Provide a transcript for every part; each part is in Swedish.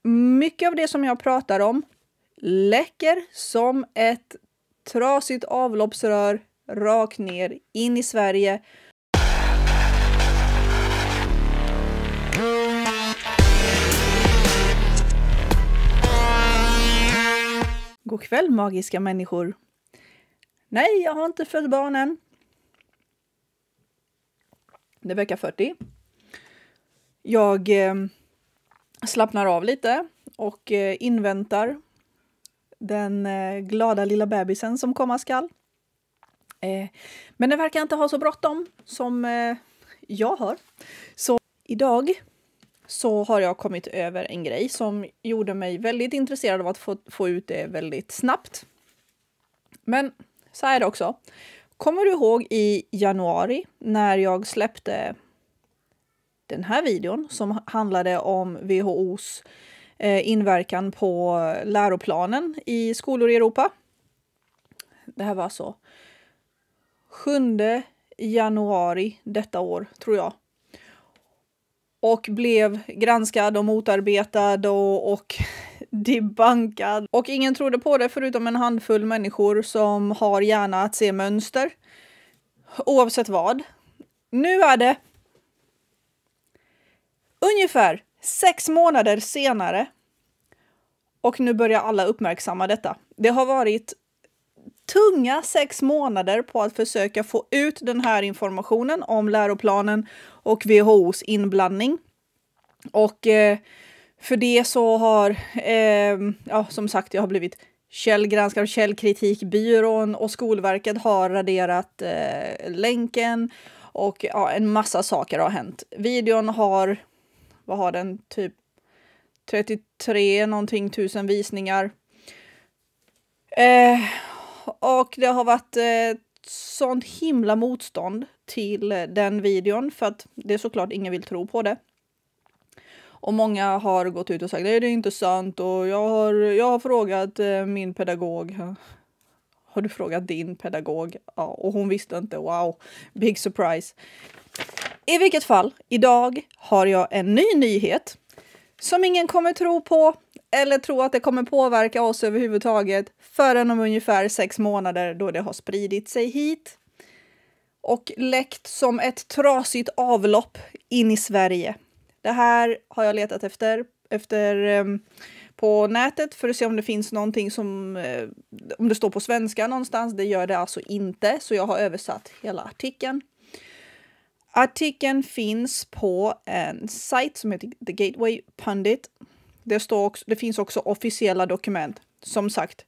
Mycket av det som jag pratar om läcker som ett trasigt avloppsrör rakt ner in i Sverige. God kväll magiska människor. Nej, jag har inte fött barn än. Det är vecka 40. Jag slappnar av lite och inväntar den glada lilla bebisen som komma skall. Men det verkar inte ha så bråttom som jag har. Så idag så har jag kommit över en grej som gjorde mig väldigt intresserad av att få ut det väldigt snabbt. Men så är det också. Kommer du ihåg i januari när jag släppte den här videon som handlade om WHO:s inverkan på läroplanen i skolor i Europa? Det här var så 7 januari detta år, tror jag. Och blev granskad och motarbetad och debunkad. Och ingen trodde på det förutom en handfull människor som har gärna att se mönster. Oavsett vad. Nu är det ungefär 6 månader senare. Och nu börjar alla uppmärksamma detta. Det har varit tunga 6 månader på att försöka få ut den här informationen om läroplanen och WHO:s inblandning. Och för det så har, som sagt, jag har blivit källgranskad av Källkritikbyrån och Skolverket har raderat länken och en massa saker har hänt. Videon har, vad har den, typ 33 någonting tusen visningar. Och det har varit sånt himla motstånd till den videon för att det är såklart ingen vill tro på det. Och många har gått ut och sagt nej, det är inte sant och jag har frågat min pedagog. Har du frågat din pedagog? Ja, och hon visste inte. Wow, big surprise. I vilket fall, idag har jag en ny nyhet som ingen kommer tro på eller tro att det kommer påverka oss överhuvudtaget förrän om ungefär 6 månader då det har spridit sig hit och läckt som ett trasigt avlopp in i Sverige. Det här har jag letat efter på nätet för att se om det finns någonting som, om det står på svenska någonstans. Det gör det alltså inte, så jag har översatt hela artikeln. Artikeln finns på en sajt som heter The Gateway Pundit. Det finns också officiella dokument. Som sagt,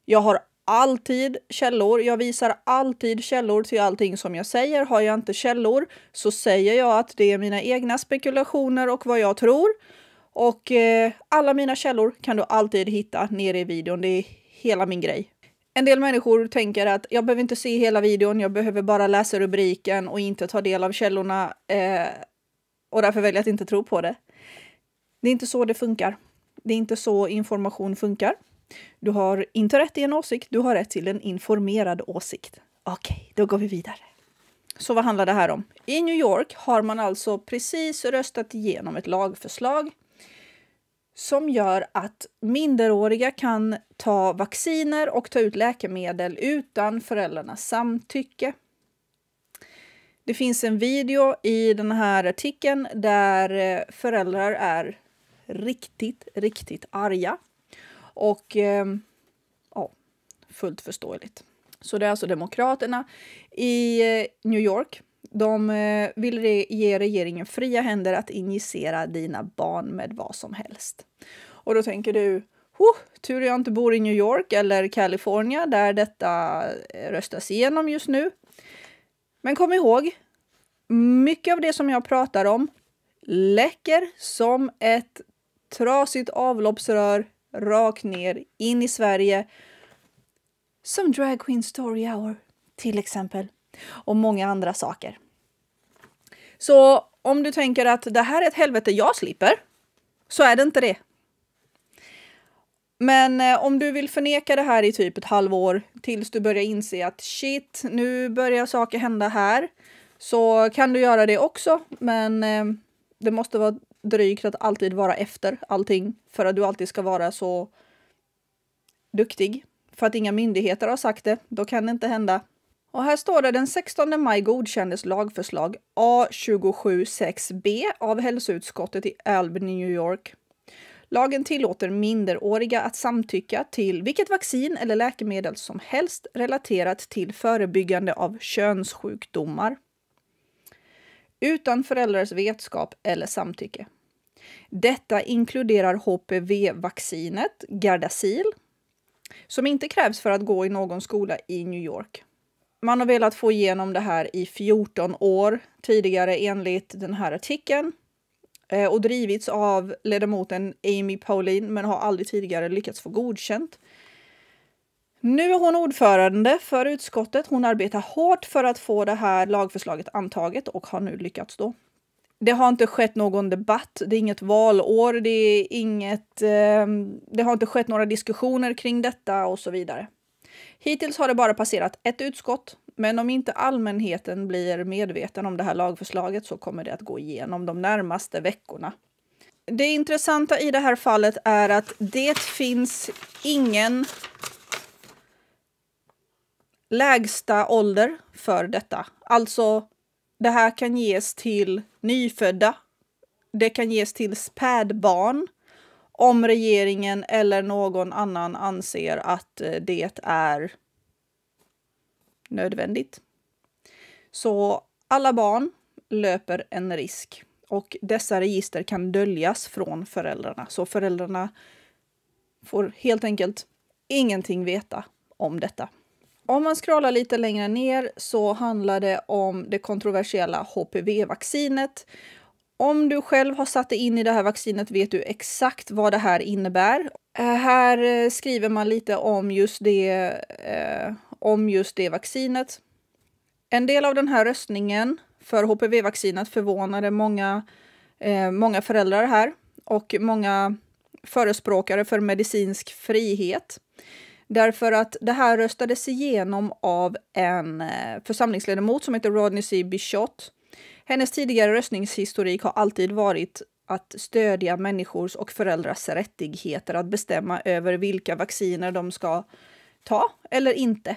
jag har alltid källor. Jag visar alltid källor till allting som jag säger. Har jag inte källor så säger jag att det är mina egna spekulationer och vad jag tror. Och alla mina källor kan du alltid hitta nere i videon. Det är hela min grej. En del människor tänker att jag behöver inte se hela videon. Jag behöver bara läsa rubriken och inte ta del av källorna. Och därför väljer jag att inte tro på det. Det är inte så det funkar. Det är inte så information funkar. Du har inte rätt till en åsikt. Du har rätt till en informerad åsikt. Okej, då går vi vidare. Så vad handlar det här om? I New York har man alltså precis röstat igenom ett lagförslag som gör att minderåriga kan ta vacciner och ta ut läkemedel utan föräldrarnas samtycke. Det finns en video i den här artikeln där föräldrar är riktigt arga. Och fullt förståeligt. Så det är alltså demokraterna i New York. De vill ge regeringen fria händer att injicera dina barn med vad som helst. Och då tänker du, tur jag inte bor i New York eller Kalifornien där detta röstas igenom just nu. Men kom ihåg, mycket av det som jag pratar om läcker som ett trasigt avloppsrör rakt ner in i Sverige. Som Drag Queen Story Hour till exempel. Och många andra saker. Så om du tänker att det här är ett helvete jag slipper, så är det inte det. Men om du vill förneka det här i typ ett halvår tills du börjar inse att shit, nu börjar saker hända här, så kan du göra det också. Men det måste vara drygt att alltid vara efter allting för att du alltid ska vara så duktig. För att inga myndigheter har sagt det, då kan det inte hända. Och här står det: den 16 maj godkändes lagförslag A276B av hälsoutskottet i Albany, New York. Lagen tillåter minderåriga att samtycka till vilket vaccin eller läkemedel som helst relaterat till förebyggande av könssjukdomar utan föräldrars vetskap eller samtycke. Detta inkluderar HPV-vaccinet Gardasil, som inte krävs för att gå i någon skola i New York. Man har velat få igenom det här i 14 år tidigare enligt den här artikeln och drivits av ledamoten Amy Pauline, men har aldrig tidigare lyckats få godkänt. Nu är hon ordförande för utskottet. Hon arbetar hårt för att få det här lagförslaget antaget och har nu lyckats då. Det har inte skett någon debatt, det är inget valår, det har inte skett några diskussioner kring detta och så vidare. Hittills har det bara passerat ett utskott, men om inte allmänheten blir medveten om det här lagförslaget så kommer det att gå igenom de närmaste veckorna. Det intressanta i det här fallet är att det finns ingen lägsta ålder för detta. Alltså, det här kan ges till nyfödda. Det kan ges till spädbarn om regeringen eller någon annan anser att det är nödvändigt. Så alla barn löper en risk och dessa register kan döljas från föräldrarna. Så föräldrarna får helt enkelt ingenting veta om detta. Om man scrollar lite längre ner så handlar det om det kontroversiella HPV-vaccinet. Om du själv har satt dig in i det här vaccinet vet du exakt vad det här innebär. Här skriver man lite om just det vaccinet. En del av den här röstningen för HPV-vaccinet förvånade många föräldrar här och många förespråkare för medicinsk frihet. Därför att det här röstades igenom av en församlingsledamot som heter Rodney C. Bichot. Hennes tidigare röstningshistorik har alltid varit att stödja människors och föräldrars rättigheter att bestämma över vilka vacciner de ska ta eller inte.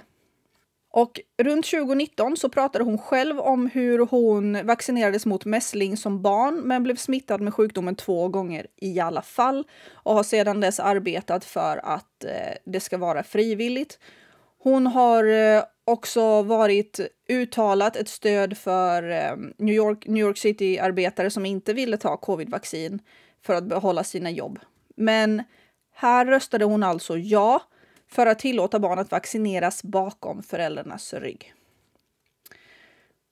Och runt 2019 så pratade hon själv om hur hon vaccinerades mot mässling som barn men blev smittad med sjukdomen 2 gånger i alla fall och har sedan dess arbetat för att det ska vara frivilligt. Hon har också varit uttalat ett stöd för New York City-arbetare som inte ville ta covid-vaccin för att behålla sina jobb. Men här röstade hon alltså ja för att tillåta barn att vaccineras bakom föräldrarnas rygg.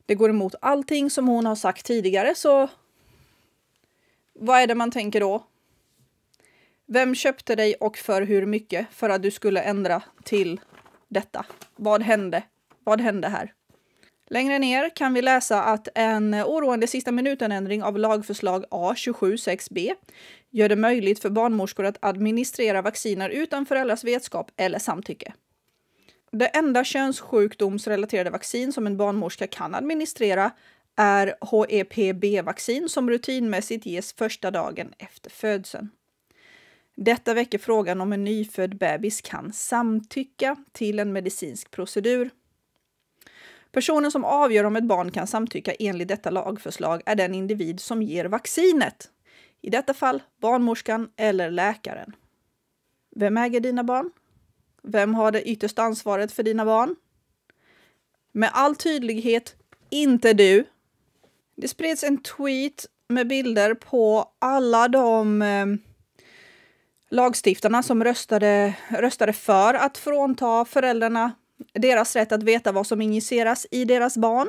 Det går emot allting som hon har sagt tidigare, så vad är det man tänker då? Vem köpte dig och för hur mycket för att du skulle ändra till detta? Vad hände? Vad hände här? Längre ner kan vi läsa att en oroande sista minuten-ändring av lagförslag A276B gör det möjligt för barnmorskor att administrera vacciner utan föräldrars vetskap eller samtycke. Det enda könssjukdomsrelaterade vaccin som en barnmorska kan administrera är HEPB-vaccin som rutinmässigt ges första dagen efter födseln. Detta väcker frågan om en nyfödd bebis kan samtycka till en medicinsk procedur. Personen som avgör om ett barn kan samtycka enligt detta lagförslag är den individ som ger vaccinet. I detta fall barnmorskan eller läkaren. Vem äger dina barn? Vem har det yttersta ansvaret för dina barn? Med all tydlighet, inte du. Det spreds en tweet med bilder på alla de lagstiftarna som röstade för att frånta föräldrarna deras rätt att veta vad som injiceras i deras barn.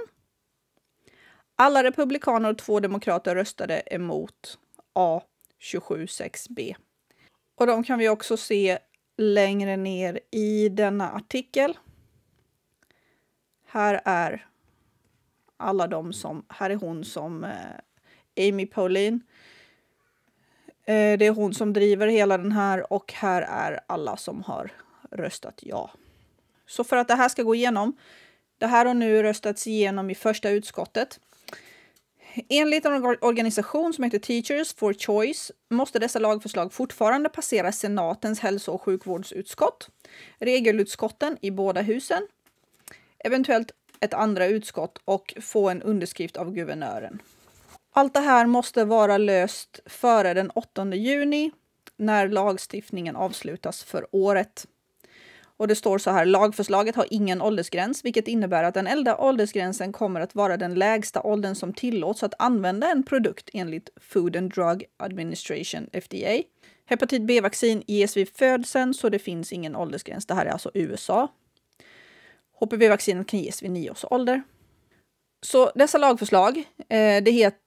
Alla republikaner och 2 demokrater röstade emot A276B. Och de kan vi också se längre ner i denna artikel. Här är alla de som, här är hon som Amy Pauline. Det är hon som driver hela den här och här är alla som har röstat ja. Så för att det här ska gå igenom, det här har nu röstats igenom i första utskottet. Enligt en organisation som heter Teachers for Choice måste dessa lagförslag fortfarande passera senatens hälso- och sjukvårdsutskott, regelutskotten i båda husen, eventuellt ett andra utskott och få en underskrift av guvernören. Allt det här måste vara löst före den 8 juni när lagstiftningen avslutas för året. Och det står så här: lagförslaget har ingen åldersgräns, vilket innebär att den äldre åldersgränsen kommer att vara den lägsta åldern som tillåts att använda en produkt enligt Food and Drug Administration, FDA. Hepatit B-vaccin ges vid födseln, så det finns ingen åldersgräns. Det här är alltså USA. HPV-vaccinet kan ges vid 9 års ålder. Så dessa lagförslag,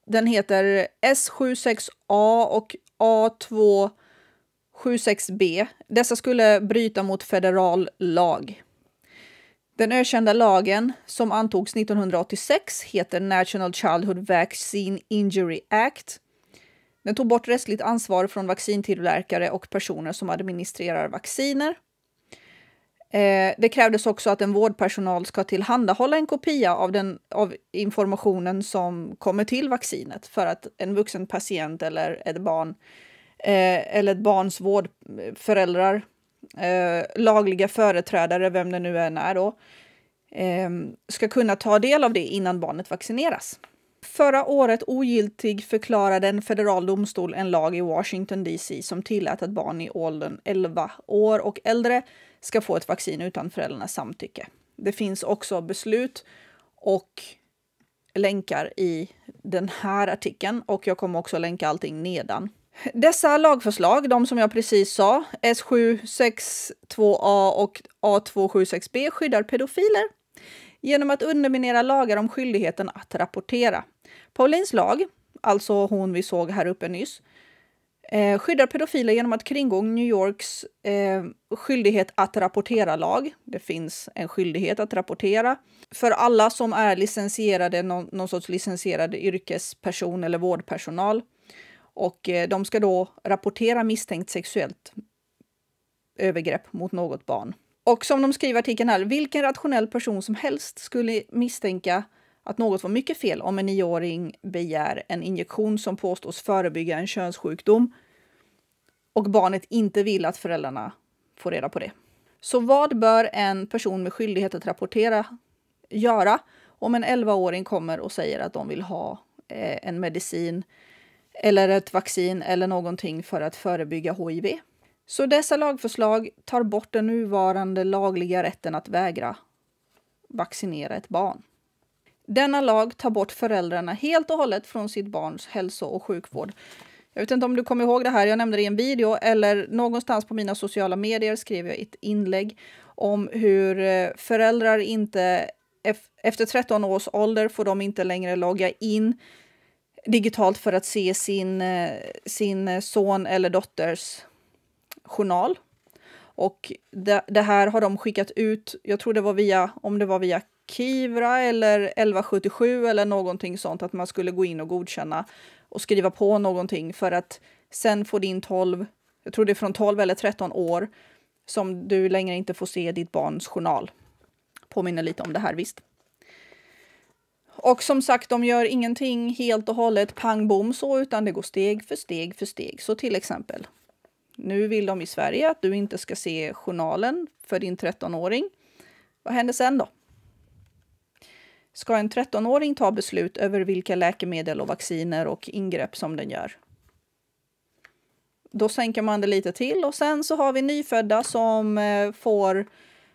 den heter S76A och A276B. Dessa skulle bryta mot federal lag. Den ökända lagen som antogs 1986 heter National Childhood Vaccine Injury Act. Den tog bort rättsligt ansvar från vaccintillverkare och personer som administrerar vacciner. Det krävdes också att en vårdpersonal ska tillhandahålla en kopia av informationen som kommer till vaccinet för att en vuxen patient eller ett barn eller ett barns vårdföräldrar, lagliga företrädare, vem det nu än är då, ska kunna ta del av det innan barnet vaccineras. Förra året ogiltig förklarade en federal domstol en lag i Washington DC som tillät att barn i åldern 11 år och äldre ska få ett vaccin utan föräldrarnas samtycke. Det finns också beslut och länkar i den här artikeln och jag kommer också länka allting nedan. Dessa lagförslag, de som jag precis sa, S762A och A276B, skyddar pedofiler genom att underminera lagar om skyldigheten att rapportera. Paulins lag, alltså hon vi såg här uppe nyss, skyddar pedofiler genom att kringgå New Yorks skyldighet att rapportera-lag. Det finns en skyldighet att rapportera för alla som är licensierade, någon sorts licensierad yrkesperson eller vårdpersonal. Och de ska då rapportera misstänkt sexuellt övergrepp mot något barn. Och som de skriver i artikeln här, vilken rationell person som helst skulle misstänka att något var mycket fel om en 9-åring begär en injektion som påstås förebygga en könssjukdom och barnet inte vill att föräldrarna får reda på det. Så vad bör en person med skyldighet att rapportera göra om en 11-åring kommer och säger att de vill ha en medicin eller ett vaccin eller någonting för att förebygga HIV? Så dessa lagförslag tar bort den nuvarande lagliga rätten att vägra vaccinera ett barn. Denna lag tar bort föräldrarna helt och hållet från sitt barns hälso- och sjukvård. Jag vet inte om du kommer ihåg det här, jag nämnde det i en video eller någonstans på mina sociala medier skrev jag ett inlägg om hur föräldrar inte, efter 13 års ålder får de inte längre logga in digitalt för att se sin son eller dotters journal. Och det här har de skickat ut, jag tror det var via Kivra eller 1177 eller någonting sånt, att man skulle gå in och godkänna och skriva på någonting för att sen få din 12, jag tror det är från 12 eller 13 år som du längre inte får se ditt barns journal. Påminner lite om det här, visst. Och som sagt, de gör ingenting helt och hållet pang bom så, utan det går steg för steg för steg. Så till exempel, nu vill de i Sverige att du inte ska se journalen för din 13-åring. Vad händer sen då? Ska en 13-åring ta beslut över vilka läkemedel och vacciner och ingrepp som den gör? Då sänker man det lite till och sen så har vi nyfödda som får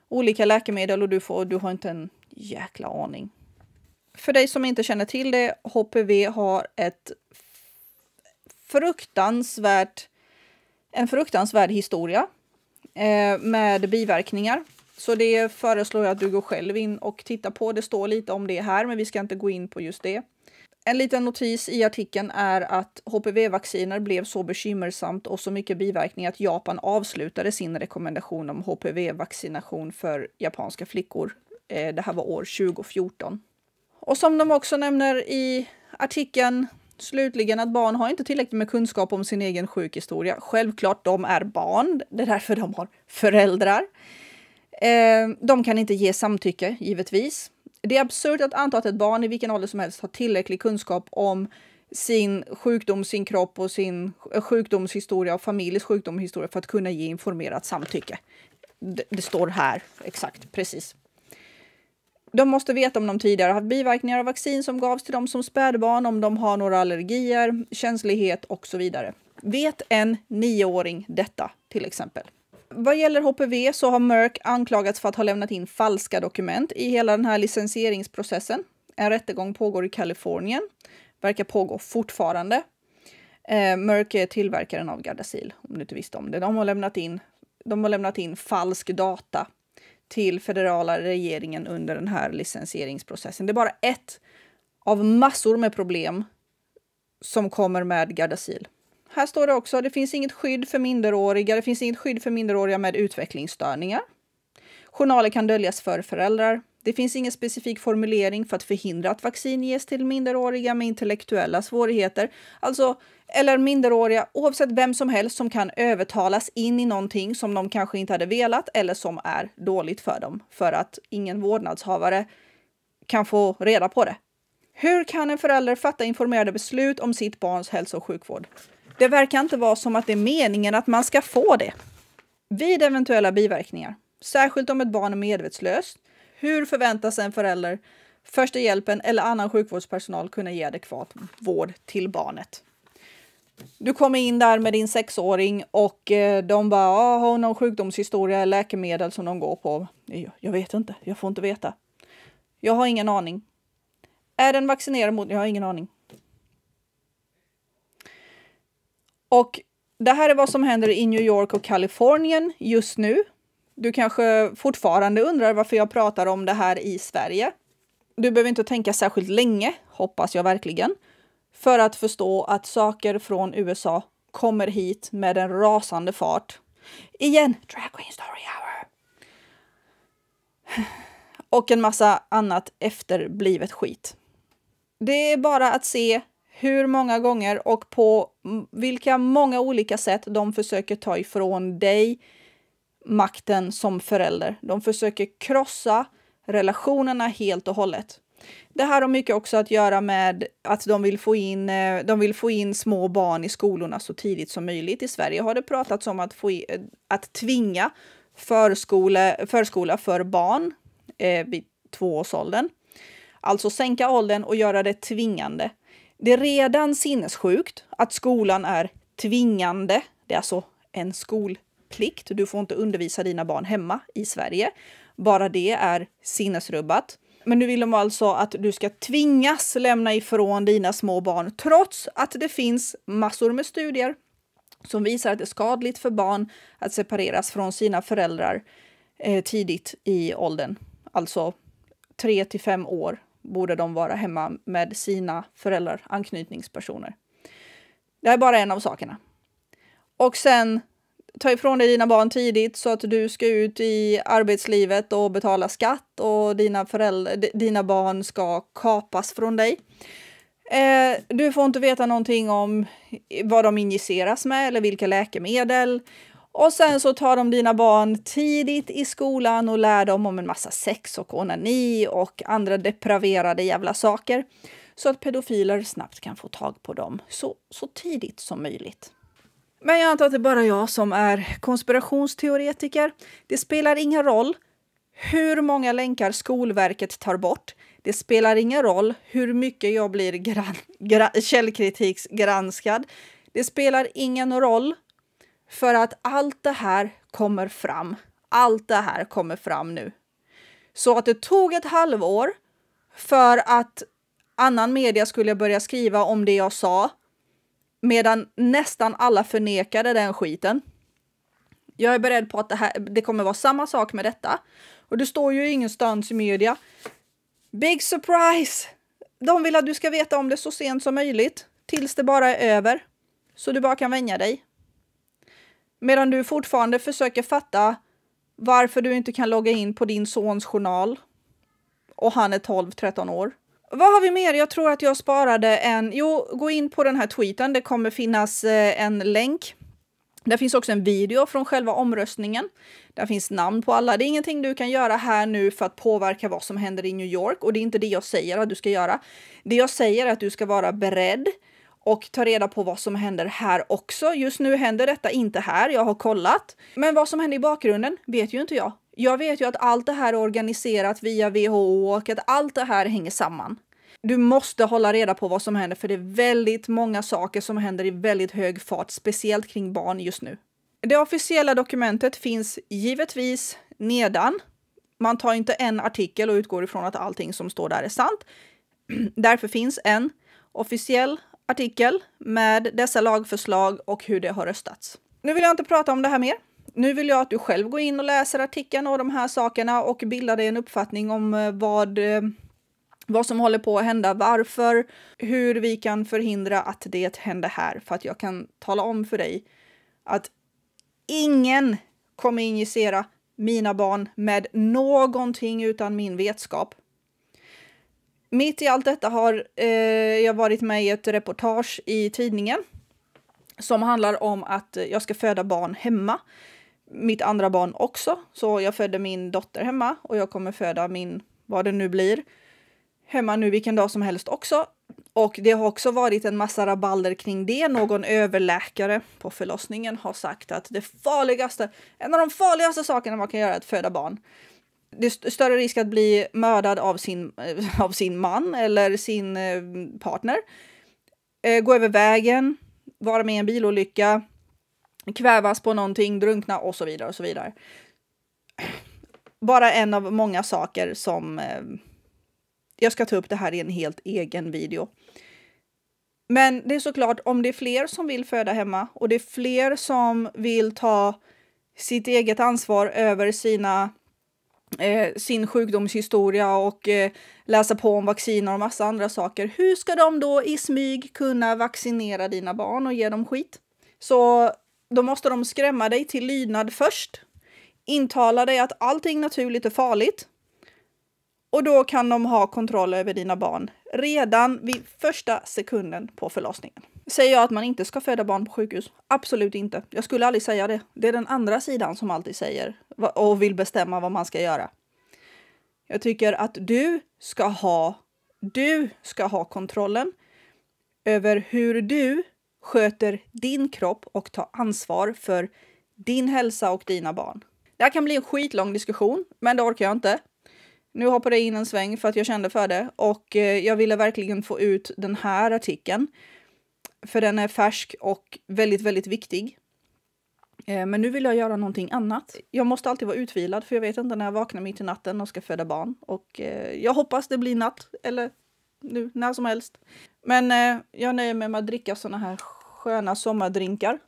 olika läkemedel och du har inte en jäkla aning. För dig som inte känner till det, HPV har en fruktansvärd historia med biverkningar. Så det föreslår jag att du går själv in och tittar på. Det står lite om det här, men vi ska inte gå in på just det. En liten notis i artikeln är att HPV-vacciner blev så bekymmersamt och så mycket biverkningar att Japan avslutade sin rekommendation om HPV-vaccination för japanska flickor. Det här var år 2014. Och som de också nämner i artikeln, slutligen, att barn har inte tillräckligt med kunskap om sin egen sjukhistoria. Självklart, de är barn. Det är därför de har föräldrar. De kan inte ge samtycke, givetvis. Det är absurt att anta att ett barn i vilken ålder som helst har tillräcklig kunskap om sin sjukdom, sin kropp och sin sjukdomshistoria och familjens sjukdomshistoria för att kunna ge informerat samtycke. Det står här exakt, precis. De måste veta om de tidigare haft biverkningar av vaccin som gavs till dem som spädbarn, om de har några allergier, känslighet och så vidare. Vet en 9-åring detta till exempel? Vad gäller HPV så har Merck anklagats för att ha lämnat in falska dokument i hela den här licensieringsprocessen. En rättegång pågår i Kalifornien. Verkar pågå fortfarande. Merck är tillverkaren av Gardasil, om du inte visste om det. De har lämnat in falsk data till federala regeringen under den här licensieringsprocessen. Det är bara ett av massor med problem som kommer med Gardasil. Här står det också, det finns inget skydd för minderåriga. Det finns inget skydd för minderåriga med utvecklingsstörningar. Journaler kan döljas för föräldrar. Det finns ingen specifik formulering för att förhindra att vaccin ges till minderåriga med intellektuella svårigheter. Alltså, eller minderåriga, oavsett vem som helst som kan övertalas in i någonting som de kanske inte hade velat eller som är dåligt för dem. För att ingen vårdnadshavare kan få reda på det. Hur kan en förälder fatta informerade beslut om sitt barns hälso- och sjukvård? Det verkar inte vara som att det är meningen att man ska få det. Vid eventuella biverkningar, särskilt om ett barn är medvetslöst, hur förväntas en förälder, första hjälpen eller annan sjukvårdspersonal kunna ge adekvat vård till barnet? Du kommer in där med din 6-åring och de bara, har någon sjukdomshistoria, läkemedel som de går på? Jag vet inte, jag får inte veta. Jag har ingen aning. Är den vaccinerad mot? Jag har ingen aning. Och det här är vad som händer i New York och Kalifornien just nu. Du kanske fortfarande undrar varför jag pratar om det här i Sverige. Du behöver inte tänka särskilt länge, hoppas jag verkligen, för att förstå att saker från USA kommer hit med en rasande fart. Igen, Drag Queen Story Hour. Och en massa annat efterblivet skit. Det är bara att se hur många gånger och på vilka många olika sätt de försöker ta ifrån dig makten som förälder. De försöker krossa relationerna helt och hållet. Det här har mycket också att göra med att de vill få in små barn i skolorna så tidigt som möjligt. I Sverige har det pratats om att tvinga förskola för barn vid 2-årsåldern. Alltså sänka åldern och göra det tvingande. Det är redan sinnessjukt att skolan är tvingande. Det är alltså en skolplikt. Du får inte undervisa dina barn hemma i Sverige. Bara det är sinnesrubbat. Men nu vill de alltså att du ska tvingas lämna ifrån dina små barn, trots att det finns massor med studier som visar att det är skadligt för barn att separeras från sina föräldrar tidigt i åldern. Alltså 3 till 5 år borde de vara hemma med sina föräldrar, anknytningspersoner. Det är bara en av sakerna. Och sen ta ifrån dig dina barn tidigt så att du ska ut i arbetslivet och betala skatt och dina barn ska kapas från dig. Du får inte veta någonting om vad de injiceras med eller vilka läkemedel. Och sen så tar de dina barn tidigt i skolan och lär dem om en massa sex och onani och andra depraverade jävla saker. Så att pedofiler snabbt kan få tag på dem så tidigt som möjligt. Men jag antar att det är bara jag som är konspirationsteoretiker. Det spelar ingen roll hur många länkar Skolverket tar bort. Det spelar ingen roll hur mycket jag blir källkritiksgranskad. Det spelar ingen roll för att allt det här kommer fram. Allt det här kommer fram nu. Så att det tog ett halvår för att annan media skulle börja skriva om det jag sa. Medan nästan alla förnekade den skiten. Jag är beredd på att det kommer vara samma sak med detta. Och det står ju ingenstans i media. Big surprise! De vill att du ska veta om det så sent som möjligt. Tills det bara är över. Så du bara kan vänja dig. Medan du fortfarande försöker fatta varför du inte kan logga in på din sons journal. Och han är 12-13 år. Vad har vi mer? Jag tror att jag sparade gå in på den här tweeten. Det kommer finnas en länk Det finns också en video från själva omröstningen. Där finns namn på alla. Det är ingenting du kan göra här nu för att påverka vad som händer i New York. Och det är inte det jag säger att du ska göra. Det jag säger är att du ska vara beredd och ta reda på vad som händer här också. Just nu händer detta inte här, jag har kollat. Men vad som händer i bakgrunden vet ju inte jag. Jag vet ju att allt det här är organiserat via WHO och att allt det här hänger samman. Du måste hålla reda på vad som händer, för det är väldigt många saker som händer i väldigt hög fart, speciellt kring barn just nu. Det officiella dokumentet finns givetvis nedan. Man tar inte en artikel och utgår ifrån att allting som står där är sant. Därför finns en officiell artikel med dessa lagförslag och hur det har röstats. Nu vill jag inte prata om det här mer. Nu vill jag att du själv går in och läser artikeln och de här sakerna och bildar dig en uppfattning om vad som håller på att hända, varför, hur vi kan förhindra att det händer här. För att jag kan tala om för dig att ingen kommer injicera mina barn med någonting utan min vetskap. Mitt i allt detta har jag varit med i ett reportage i tidningen som handlar om att jag ska föda barn hemma. Mitt andra barn också. Så jag födde min dotter hemma och jag kommer föda min, vad det nu blir, hemma nu vilken dag som helst också. Och det har också varit en massa rabalder kring det. Någon överläkare på förlossningen har sagt att en av de farligaste sakerna man kan göra är att föda barn. Det är större risk att bli mördad av sin man eller sin partner. Gå över vägen, vara med i en bilolycka, kvävas på någonting, drunkna och så vidare och så vidare. Bara en av många saker som jag ska ta upp det här i en helt egen video. Men det är såklart, om det är fler som vill föda hemma och det är fler som vill ta sitt eget ansvar över sin sjukdomshistoria och läsa på om vacciner och massa andra saker. Hur ska de då i smyg kunna vaccinera dina barn och ge dem skit? Så då måste de skrämma dig till lydnad först. Intala dig att allting naturligt är farligt. Och då kan de ha kontroll över dina barn redan vid första sekunden på förlossningen. Säger jag att man inte ska föda barn på sjukhus? Absolut inte. Jag skulle aldrig säga det. Det är den andra sidan som alltid säger och vill bestämma vad man ska göra. Jag tycker att du ska ha kontrollen över hur du sköter din kropp och tar ansvar för din hälsa och dina barn. Det här kan bli en skitlång diskussion, men det orkar jag inte. Nu hoppade jag in en sväng för att jag kände för det och jag ville verkligen få ut den här artikeln. För den är färsk och väldigt, väldigt viktig. Men nu vill jag göra någonting annat. Jag måste alltid vara utvilad för jag vet inte när jag vaknar mitt i natten och ska föda barn. Och jag hoppas det blir natt eller nu, när som helst. Men jag nöjer mig med att dricka såna här sköna sommardrinkar.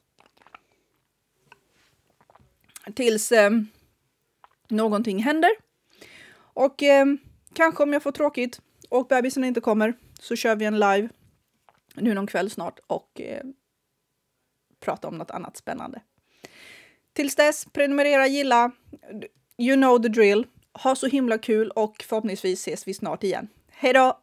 Tills någonting händer. Och kanske om jag får tråkigt och bebisen inte kommer så kör vi en live nu någon kväll snart och prata om något annat spännande. Tills dess, prenumerera, gilla, you know the drill. Ha så himla kul och förhoppningsvis ses vi snart igen. Hej då!